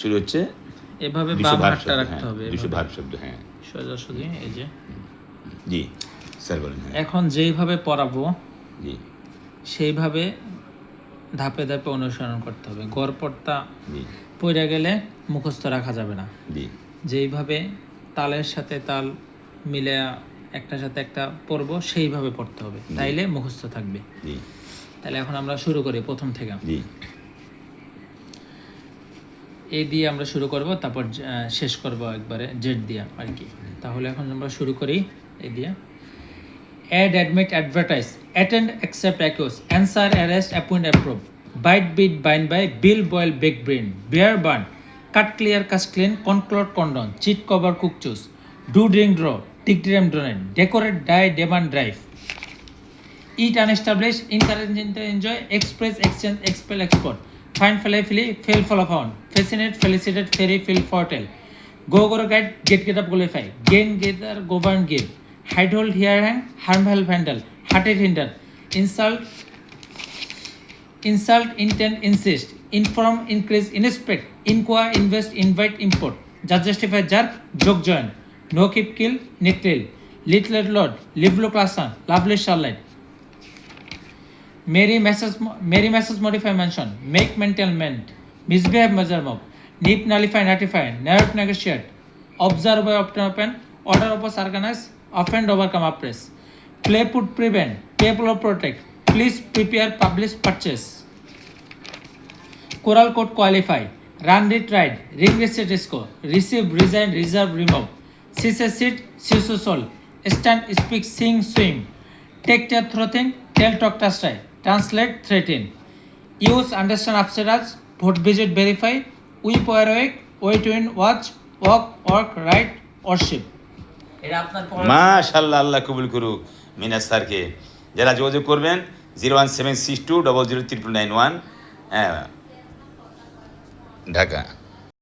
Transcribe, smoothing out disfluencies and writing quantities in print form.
শুরু হচ্ছে এভাবে বাম হাতটা রাখতে হবে, দুশো ভার্ব শব্দ। হ্যাঁ, সোজাসুজি এই যে। জি স্যার বলেন। হ্যাঁ, এখন যেইভাবে পড়াবো জি সেইভাবে ধাপে ধাপে অনুসরণ করতে হবে। গড়পড়তা জি পড়ে গেলে মুখস্থ রাখা যাবে না। জি যেইভাবে তালের সাথে তাল মিলে একটার সাথে একটা পড়বো সেইভাবে পড়তে হবে, তাইলে মুখস্থ থাকবে। জি তাহলে এখন আমরা শুরু করি প্রথম থেকে। জি এ দিয়ে আমরা শুরু করব, তারপর শেষ করব একবারে জেড দিয়া আর কি। তাহলে এখন আমরা শুরু করি এ দিয়ে। Add, admit, advertise, attend, accept, accuse, answer, arrest, appoint, approve, bite, beat, bind buy, build, boil, bake, break, bear, burn, cut, clear, cast, clean, conclude, condone, cheat, cover, cook, choose, do, drink, draw, dig, dream, donate, decorate, die, demand, drive, eat and establish, encourage and enjoy, express, exchange, expel, export, find, fly, flee, fail, follow, found, fascinate, felicitate, ferry, fill, foretell, go, guide, get up, qualify, gain, gather, govern, give, hide, hold, here, hang, harm, help, handle, heart, hinder, insult, intent, insist, inform, increase, inspect, inquire, invest, invite, import, judge, justify, jerk, joke, join, no, keep, kill, nick, tail, little, lord, live, low, class, son, lovely, starlight, Mary message, modify, mention, make, mental, meant, misbehave, measure, mob, nip, nullify, notify, narrow, negotiate, observe, by, open, order, oppose, organize, offend, overcome, oppress, play, put, prevent, pay, or protect, please, prepare, publish, purchase, choral code, qualify, run, read, ride, ring, reset, disco, receive, resign, reserve, remove, cease, sit, cease, soul, stand, speak, sing, swim, take, care, throw, think, tell, talk, touch, try, translate, threaten, use, understand, upset, vote, visit, verify, weep, awake, wait, win, watch, walk, work, write, worship. এটা আপনার মাশাআল্লাহ, আল্লাহ কবুল করুক মিনাজ স্যারকে। যারা যোগাযোগ করবেন 01762003991, হ্যাঁ, ঢাকা।